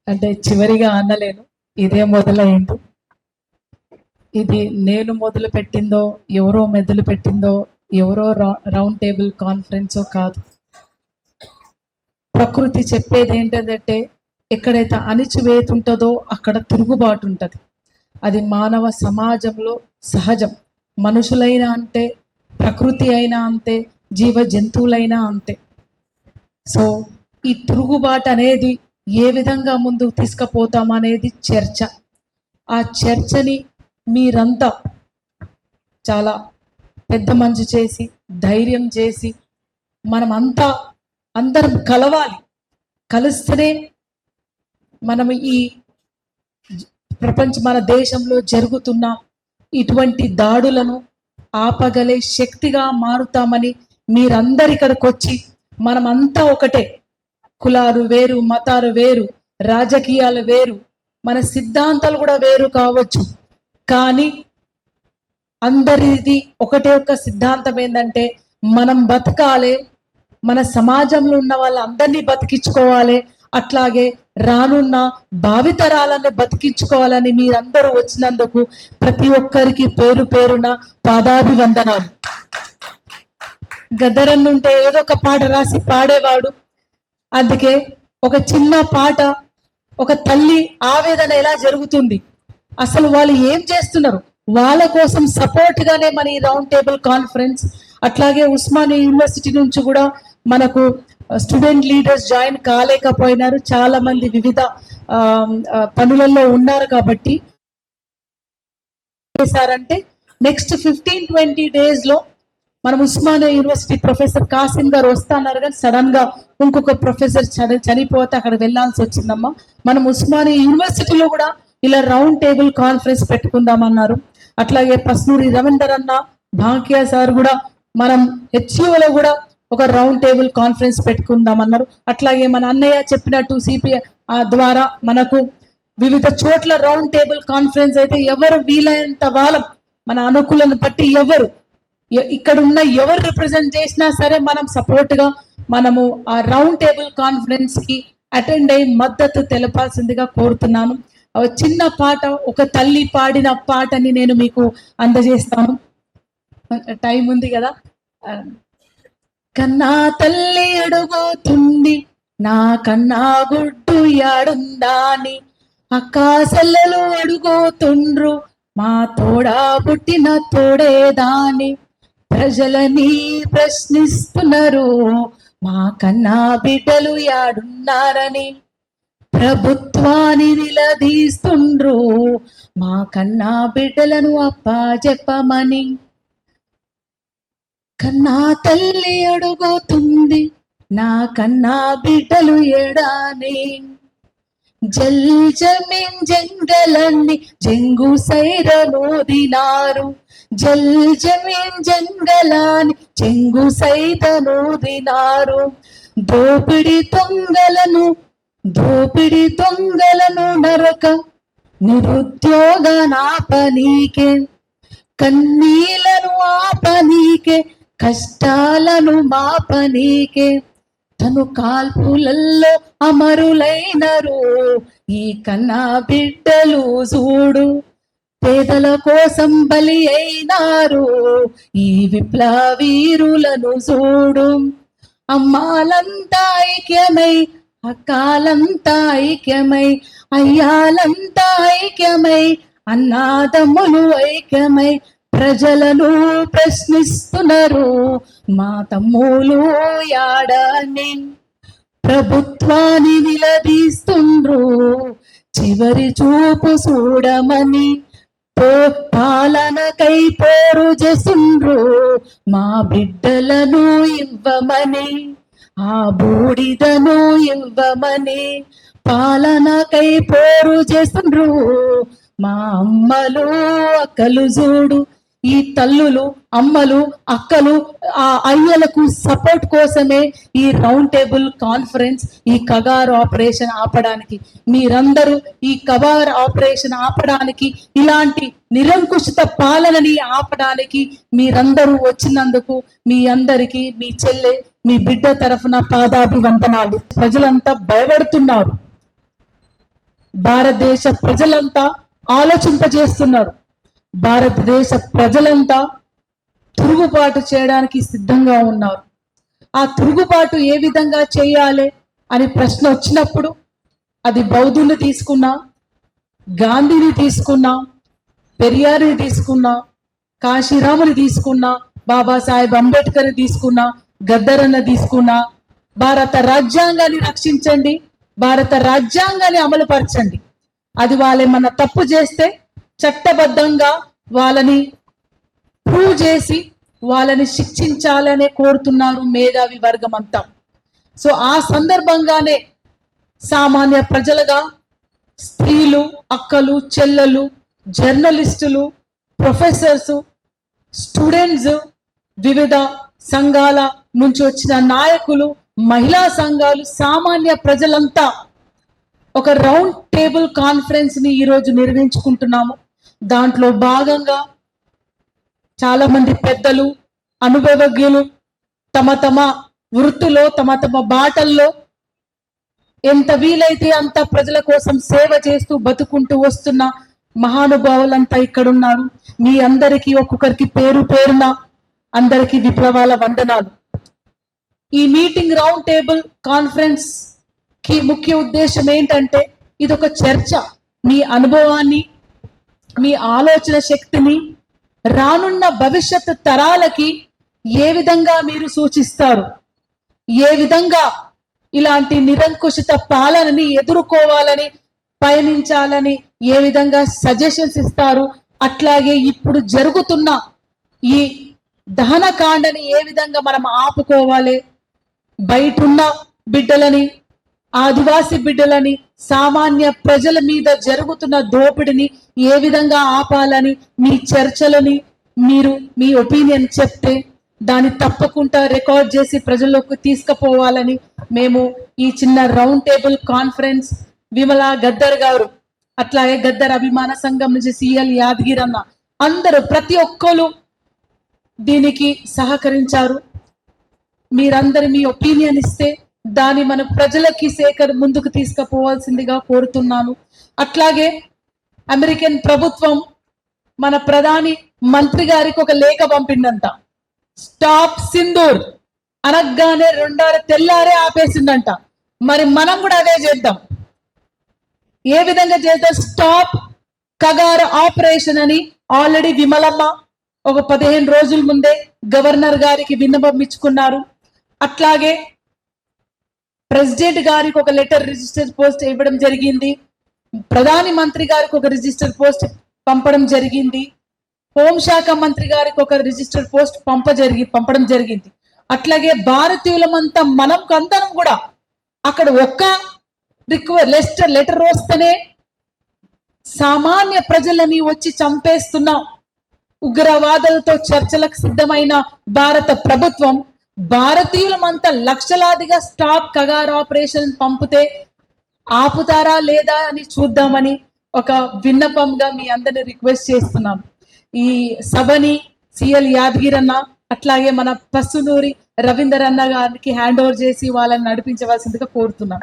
అంటే చివరిగా అనలేను, ఇదే మొదలైంది. ఇది నేను మొదలు పెట్టిందో, ఎవరో మొదలు పెట్టిందో, ఎవరో రౌండ్ టేబుల్ కాన్ఫరెన్సో కాదు. ప్రకృతి చెప్పేది ఏంటంటే, ఎక్కడైతే అణిచివేత ఉంటుందో అక్కడ తిరుగుబాటు ఉంటుంది. అది మానవ సమాజంలో సహజం. మనుషులైనా అంతే, ప్రకృతి అయినా అంతే, జీవ జంతువులైనా అంతే. సో ఈ తిరుగుబాటు అనేది ఏ విధంగా ముందుకు తీసుకుపోతాం అనేది చర్చ. ఆ చర్చని మీరంతా చాలా పెద్ద మంచు చేసి, ధైర్యం చేసి, మనమంతా అందరం కలవాలి. కలిస్తేనే మనం ఈ మన దేశంలో జరుగుతున్న ఇటువంటి దాడులను ఆపగలే శక్తిగా మారుతామని మీరందరు ఇక్కడికి వచ్చి, మనమంతా ఒకటే. కులాలు వేరు, మతాలు వేరు, రాజకీయాలు వేరు, మన సిద్ధాంతాలు కూడా వేరు కావచ్చు, కానీ అందరిది ఒకటే ఒక సిద్ధాంతం ఏంటంటే మనం బతకాలి, మన సమాజంలో ఉన్న వాళ్ళందరినీ బతికించుకోవాలి, అట్లాగే రానున్న భావితరాలను బతికించుకోవాలని మీరందరూ వచ్చినందుకు ప్రతి ఒక్కరికి పేరు పేరున పాదాభివందనాలు. గద్దరన్నుంటే ఏదో ఒక పాట రాసి పాడేవాడు. అందుకే ఒక చిన్న పాట, ఒక తల్లి ఆవేదన ఎలా జరుగుతుంది, అసలు వాళ్ళు ఏం చేస్తున్నారు, వాళ్ళ కోసం సపోర్ట్ గానే మన ఈ రౌండ్ టేబుల్ కాన్ఫరెన్స్. అట్లాగే ఉస్మానియా యూనివర్సిటీ నుంచి కూడా మనకు స్టూడెంట్ లీడర్స్ జాయిన్ కాలేకపోయినారు, చాలా మంది వివిధ పనులలో ఉన్నారు. కాబట్టి చేశారంటే నెక్స్ట్ 15-20 days లో మనం ఉస్మానియా యూనివర్సిటీ ప్రొఫెసర్ కాసిం గారు వస్తున్నారు, కానీ సడన్ గా ఇంకొక ప్రొఫెసర్ చనిపోతే అక్కడ వెళ్ళాల్సి వచ్చిందమ్మా. మనం ఉస్మానియా యూనివర్సిటీలో కూడా ఇలా రౌండ్ టేబుల్ కాన్ఫరెన్స్ పెట్టుకుందామన్నారు. అట్లాగే పస్నూరి రవీందర్ అన్న, భాగ్య సార్ కూడా మనం హెచ్యూలో కూడా ఒక రౌండ్ టేబుల్ కాన్ఫరెన్స్ పెట్టుకుందామన్నారు. అట్లాగే మన అన్నయ్య చెప్పినట్టు సిపిఐ ద్వారా మనకు వివిధ చోట్ల రౌండ్ టేబుల్ కాన్ఫరెన్స్ అయితే ఎవరు వీలైనంత వాళ్ళం, మన అనుకూలను బట్టి ఎవరు ఇక్కడ ఉన్న ఎవరు రిప్రజెంట్ చేసినా సరే మనం సపోర్ట్ గా మనము ఆ రౌండ్ టేబుల్ కాన్ఫరెన్స్ కి అటెండ్ అయ్యి మద్దతు తెలపాల్సిందిగా కోరుతున్నాను. చిన్న పాట, ఒక తల్లి పాడిన పాటని నేను మీకు అందజేస్తాను. టైం ఉంది కదా. కన్నా తల్లి అడుగుతుంది నా కన్నా గుడ్డు యాడుందాని, అక్కాసెల్లలు అడుగుతుండ్రు మా తోడా పుట్టిన తోడేదాని, ప్రజలని ప్రశ్నిస్తున్నారు మా కన్నా బిడ్డలు యాడున్నారని, ప్రభుత్వాన్ని నిలదీస్తుండ్రు మా కన్నా బిడ్డలను అప్పా చెప్పమని. కన్నా తల్లి అడుగుతుంది నా కన్నా బిడ్డలు ఏడాని, జల్ జమీన్ జంగలన్నీ జంగు సైరనూదినారు, జల్ జమీన్ జంగలాన్ని చెంగు సైతనూదినారు, దోపిడి దొంగలను నరక నిరుద్యోగ నాపనీకే, కన్నీలను ఆపనీకే, కష్టాలను మాపనీకే, తను కాల్పులల్లో అమరులైనరు ఈ కన్నా బిడ్డలు చూడు, పేదల కోసం బలి అయినారు ఈ విప్లవీరులను చూడు. అమ్మాలంతా ఐక్యమై, అక్కాలంతా ఐక్యమై, అయ్యాలంతా ఐక్యమై, అన్నాదమ్ములు ఐక్యమై, ప్రజలను ప్రశ్నిస్తున్నారు మా తమ్ములు యాడని, ప్రభుత్వాన్ని నిలదీస్తుండ్రు చివరి చూపు చూడమని, పాలనకై పోరు చేస్తుండ్రు మా బిడ్డలను ఇవ్వమని, ఆ బూడిదను ఇవ్వమని, పాలనకై పోరు చేస్తుండ్రు మా అమ్మలు అక్కలు చూడు. ఈ తల్లులు, అమ్మలు, అక్కలు, ఆ అయ్యలకు సపోర్ట్ కోసమే ఈ రౌండ్ టేబుల్ కాన్ఫరెన్స్, ఈ కగార్ ఆపరేషన్ ఆపడానికి, మీరందరూ ఈ కగార్ ఆపరేషన్ ఆపడానికి, ఇలాంటి నిరంకుశిత పాలనని ఆపడానికి మీరందరూ వచ్చినందుకు మీ అందరికీ మీ చెల్లె, మీ బిడ్డ తరఫున పాదాభివందనాలు. ప్రజలంతా భయపడుతున్నారు. భారతదేశ ప్రజలంతా ఆలోచింపజేస్తున్నారు. భారతదేశ ప్రజలంతా తిరుగుబాటు చేయడానికి సిద్ధంగా ఉన్నారు. ఆ తిరుగుబాటు ఏ విధంగా చేయాలి అని ప్రశ్న వచ్చినప్పుడు అది బౌద్ధుని తీసుకున్నా, గాంధీని తీసుకున్నా, పెరియారిని తీసుకున్నా, కాశీరాముని తీసుకున్నా, బాబాసాహెబ్ అంబేద్కర్ తీసుకున్నా, గద్దరన్న తీసుకున్నా, భారత రాజ్యాంగాన్ని రక్షించండి, భారత రాజ్యాంగాన్ని అమలుపరచండి. అది వాళ్ళేమన్నా తప్పు చేస్తే చట్టబద్ధంగా వాళ్ళని ప్రూవ్ చేసి వాళ్ళని శిక్షించాలనే కోరుతున్నారు మేధావి వర్గం అంతా. సో ఆ సందర్భంగానే సామాన్య ప్రజలుగా స్త్రీలు, అక్కలు, చెల్లెలు, జర్నలిస్టులు, ప్రొఫెసర్స్, స్టూడెంట్స్, వివిధ సంఘాల నుంచి వచ్చిన నాయకులు, మహిళా సంఘాలు, సామాన్య ప్రజలంతా ఒక రౌండ్ టేబుల్ కాన్ఫరెన్స్ ని ఈరోజు నిర్వహించుకుంటున్నాము. దాంట్లో భాగంగా చాలా మంది పెద్దలు, అనుభవజ్ఞులు తమ తమ వృత్తిలో, తమ తమ బాటల్లో ఎంత వీలైతే అంత ప్రజల కోసం సేవ చేస్తూ బతుకుంటూ వస్తున్న మహానుభావులంతా ఇక్కడ ఉన్నారు. మీ అందరికీ ఒక్కొక్కరికి పేరు పేరున అందరికీ విప్లవాల వందనాలు. ఈ మీటింగ్ రౌండ్ టేబుల్ కాన్ఫరెన్స్ కి ముఖ్య ఉద్దేశం ఏంటంటే ఇది ఒక చర్చ. మీ అనుభవాన్ని, మీ ఆలోచన శక్తిని రానున్న భవిష్యత్ తరాలకి ఏ విధంగా మీరు సూచిస్తారు, ఏ విధంగా ఇలాంటి నిరంకుశిత పాలనని ఎదుర్కోవాలని, పయనించాలని ఏ విధంగా సజెషన్స్ ఇస్తారు, అట్లాగే ఇప్పుడు జరుగుతున్న ఈ దహనకాండని ఏ విధంగా మనం ఆపుకోవాలి, బయటున్న బిడ్డలని, ఆదివాసి బిడ్డలని, సామాన్య ప్రజల మీద జరుగుతున్న దోపిడిని ఏ విధంగా ఆపాలని మీ చర్చలని మీరు మీ ఒపీనియన్ చెప్తే దాన్ని తప్పకుండా రికార్డ్ చేసి ప్రజల్లోకి తీసుకుపోవాలని మేము ఈ చిన్న round table conference Vimala Gaddar గారు, అట్లాగే గద్దర్ అభిమాన సంఘం నుంచి సిఎల్ యాదగిరి అన్న, అందరూ ప్రతి ఒక్కరు దీనికి సహకరించారు. మీరందరు మీ ఒపీనియన్ ఇస్తే దాన్ని మన ప్రజలకి ముందుకు తీసుకుపోవాల్సిందిగా కోరుతున్నాను. అట్లాగే అమెరికన్ ప్రభుత్వం మన ప్రధాని మంత్రి గారికి ఒక లేఖ పంపిందంట. స్టాప్ సింధూర్ అనగానే తెల్లారే ఆపేసిందంట. మరి మనం కూడా అదే చేద్దాం. ఏ విధంగా చేద్దాం? స్టాప్ కగార్ ఆపరేషన్ అని ఆల్రెడీ విమలమ్మ ఒక 15 రోజుల ముందే గవర్నర్ గారికి విన్నపం ఇచ్చుకున్నారు. అట్లాగే ప్రెసిడెంట్ గారికి ఒక లెటర్ రిజిస్టర్ పోస్ట్ ఇవ్వడం జరిగింది. ప్రధాని మంత్రి గారికి ఒక రిజిస్టర్ పోస్ట్ పంపడం జరిగింది. హోంశాఖ మంత్రి గారికి ఒక రిజిస్టర్ పోస్ట్ పంపడం జరిగింది. అట్లాగే భారతీయులమంతా మనం అందరం కూడా అక్కడ ఒక్క లెటర్ వస్తేనే సామాన్య ప్రజలని వచ్చి చంపేస్తున్నాం. ఉగ్రవాదులతో చర్చలకు సిద్ధమైన భారత ప్రభుత్వం భారతీయులమంతా లక్షలాదిగా స్టాప్ కగార్ ఆపరేషన్ పంపితే ఆపుతారా లేదా అని చూద్దామని ఒక విన్నపంగా మీ అందరిని రిక్వెస్ట్ చేస్తున్నాం. ఈ సభని సిఎల్ యాదగిరి అన్న, అట్లాగే మన పసునూరి రవీందర్ అన్న గారికి హ్యాండ్ ఓవర్ చేసి వాళ్ళని నడిపించవలసిందిగా కోరుతున్నాం.